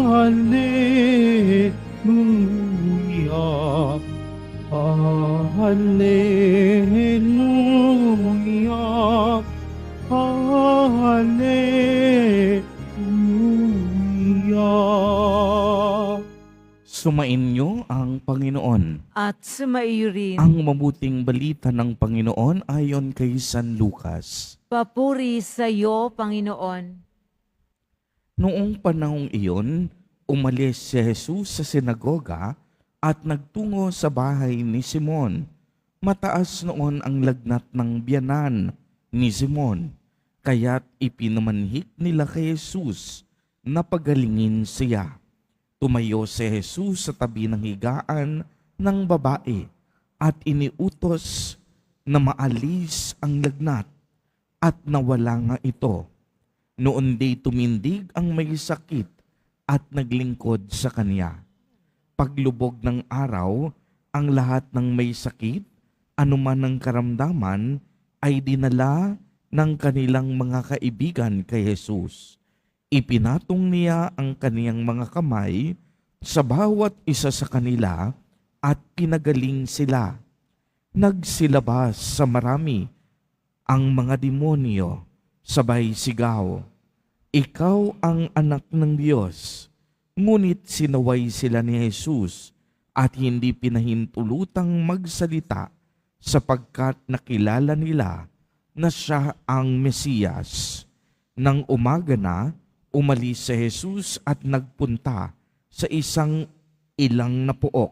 Hallelujah. Hallelujah. Hallelujah. Sumainyo ang Panginoon. At sumaiyo rin. Ang mabuting balita ng Panginoon ayon kay San Lucas. Papuri sa iyo, Panginoon. Noong panahong iyon, umalis si Jesus sa sinagoga at nagtungo sa bahay ni Simon. Mataas noon ang lagnat ng biyanan ni Simon, kaya't ipinamanhik nila kay Jesus na pagalingin siya. Tumayo si Jesus sa tabi ng higaan ng babae at iniutos na maalis ang lagnat at nawala nga ito. Noon di tumindig ang may sakit at naglingkod sa kanya. Paglubog ng araw, ang lahat ng may sakit, anuman ang karamdaman, ay dinala ng kanilang mga kaibigan kay Jesus. Ipinatong niya ang kaniyang mga kamay sa bawat isa sa kanila at pinagaling sila. Nagsilabas sa marami ang mga demonyo, sabay sigaw, "Ikaw ang anak ng Diyos." Ngunit sinaway sila ni Jesus at hindi pinahintulutang magsalita sapagkat nakilala nila na siya ang Mesiyas. Nang umaga na, umalis si Jesus at nagpunta sa isang ilang na puok.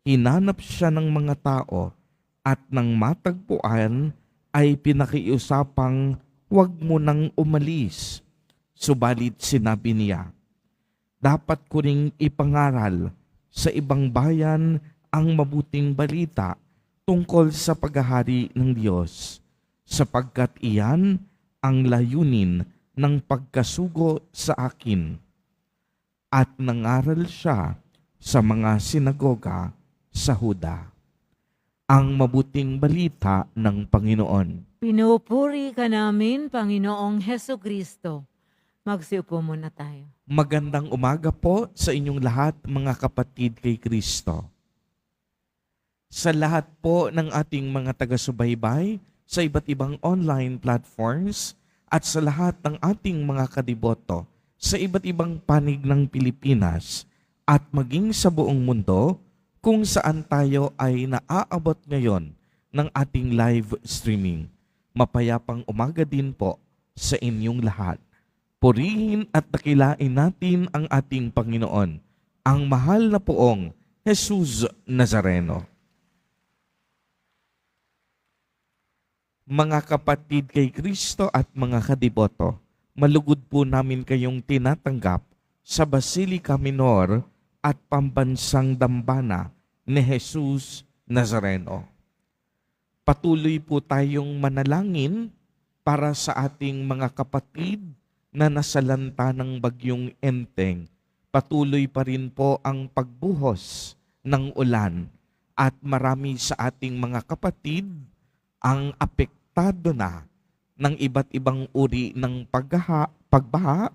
Hinanap siya ng mga tao at nang matagpuan ay pinakiusapang huwag mo nang umalis. Subalit sinabi niya, dapat ko ring ipangaral sa ibang bayan ang mabuting balita tungkol sa paghahari ng Diyos, sapagkat iyan ang layunin ng pagkasugo sa akin. At nangaral siya sa mga sinagoga sa Huda. Ang mabuting balita ng Panginoon. Pinupuri ka namin, Panginoong Hesukristo. Magsiupo muna tayo. Magandang umaga po sa inyong lahat, mga kapatid kay Kristo. Sa lahat po ng ating mga taga-subaybay sa iba't ibang online platforms at sa lahat ng ating mga kadiboto sa iba't ibang panig ng Pilipinas at maging sa buong mundo kung saan tayo ay naaabot ngayon ng ating live streaming. Mapayapang umaga din po sa inyong lahat. Purihin at dakilain natin ang ating Panginoon, ang mahal na poong Jesus Nazareno. Mga kapatid kay Kristo at mga kadiboto, malugod po namin kayong tinatanggap sa Basilica Minor at Pambansang Dambana ni Jesus Nazareno. Patuloy po tayong manalangin para sa ating mga kapatid na nasalanta ng bagyong Enteng. Patuloy pa rin po ang pagbuhos ng ulan at marami sa ating mga kapatid ang apektado na ng iba't ibang uri ng pagbaha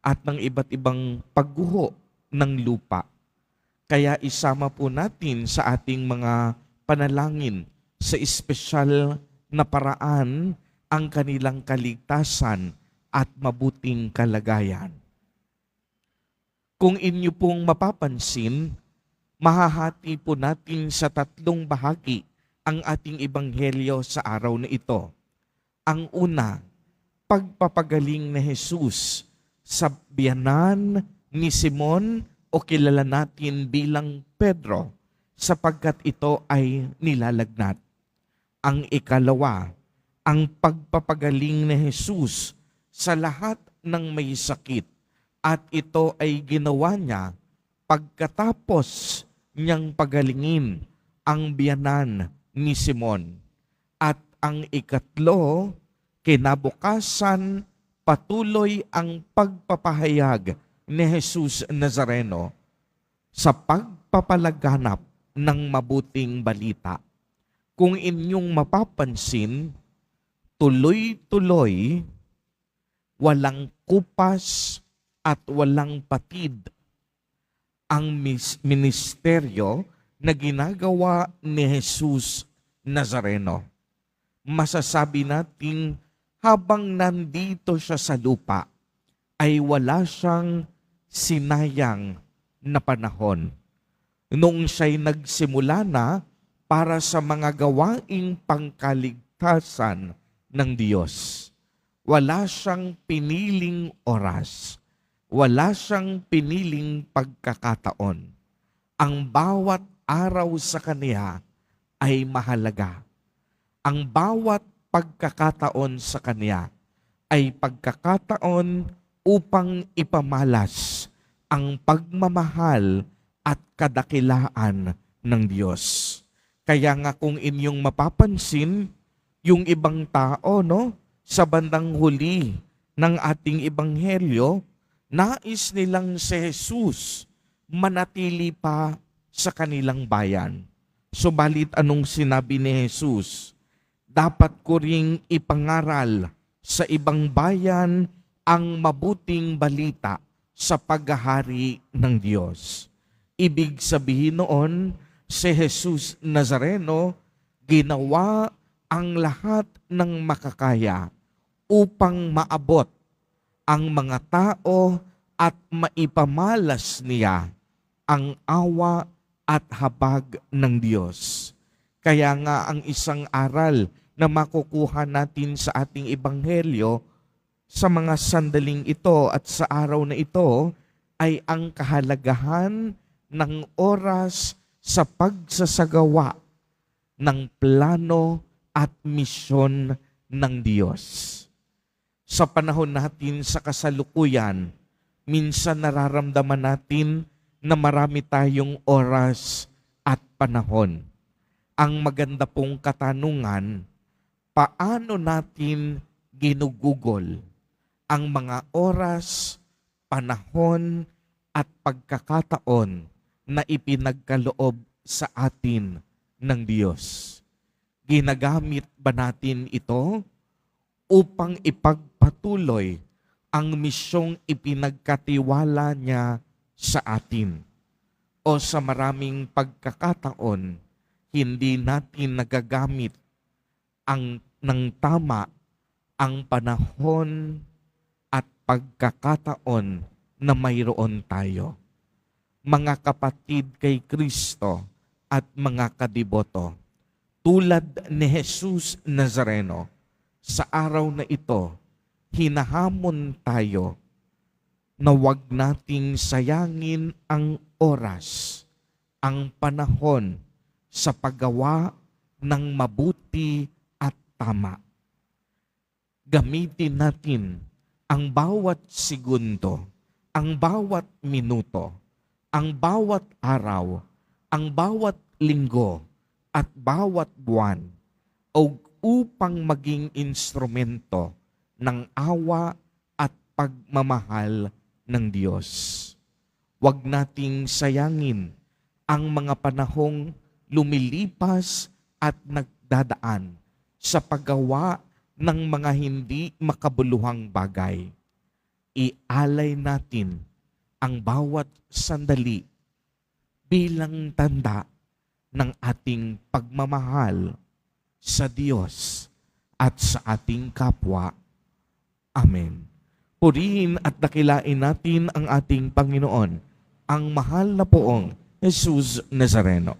at ng iba't ibang pagguho ng lupa. Kaya isama po natin sa ating mga panalangin sa espesyal na paraan ang kanilang kaligtasan at mabuting kalagayan. Kung inyo pong mapapansin, mahahati po natin sa tatlong bahagi ang ating ebanghelyo sa araw na ito. Ang una, pagpapagaling ni Jesus sa biyanan ni Simon o kilala natin bilang Pedro sapagkat ito ay nilalagnat. Ang ikalawa, ang pagpapagaling ni Jesus sa lahat ng may sakit at ito ay ginawa niya pagkatapos niyang pagalingin ang biyanan ni Simon. At ang ikatlo, kinabukasan patuloy ang pagpapahayag ni Jesus Nazareno sa pagpapalaganap ng mabuting balita. Kung inyong mapapansin, tuloy-tuloy, walang kupas at walang patid ang ministeryo na ginagawa ni Jesus Nazareno. Masasabi natin habang nandito siya sa lupa ay wala siyang sinayang na panahon. Noong siya'y nagsimula na para sa mga gawaing pangkaligtasan ng Diyos. Wala siyang piniling oras. Wala siyang piniling pagkakataon. Ang bawat araw sa Kanya ay mahalaga. Ang bawat pagkakataon sa Kanya ay pagkakataon upang ipamalas ang pagmamahal at kadakilaan ng Diyos. Kaya nga kung inyong mapapansin, yung ibang tao, sa bandang huli ng ating ebanghelyo, nais nilang si Jesus manatili pa sa kanilang bayan. Subalit anong sinabi ni Jesus? Dapat ko ring ipangaral sa ibang bayan ang mabuting balita sa paghahari ng Diyos. Ibig sabihin noon, si Jesus Nazareno ginawa ang lahat ng makakaya upang maabot ang mga tao at maipamalas niya ang awa at habag ng Diyos. Kaya nga ang isang aral na makukuha natin sa ating ebanghelyo sa mga sandaling ito at sa araw na ito ay ang kahalagahan ng oras sa pagsasagawa ng plano at misyon ng Diyos. Sa panahon natin sa kasalukuyan, minsan nararamdaman natin na marami tayong oras at panahon. Ang maganda pong katanungan, paano natin ginugugol ang mga oras, panahon at pagkakataon na ipinagkaloob sa atin ng Diyos? Ginagamit ba natin ito upang ipagpatuloy ang misyong ipinagkatiwala niya sa atin? O sa maraming pagkakataon, hindi natin nagagamit ng tama ang panahon at pagkakataon na mayroon tayo. Mga kapatid kay Kristo at mga kadiboto, tulad ni Jesus Nazareno, sa araw na ito, hinahamon tayo na huwag nating sayangin ang oras, ang panahon sa paggawa ng mabuti at tama. Gamitin natin ang bawat segundo, ang bawat minuto, ang bawat araw, ang bawat linggo, at bawat buwan upang maging instrumento ng awa at pagmamahal ng Diyos. Huwag nating sayangin ang mga panahong lumilipas at nagdadaan sa paggawa ng mga hindi makabuluhang bagay. Ialay natin ang bawat sandali bilang tanda ng ating pagmamahal sa Diyos at sa ating kapwa. Amen. Purihin at dakilain natin ang ating Panginoon, ang mahal na poong Jesus Nazareno.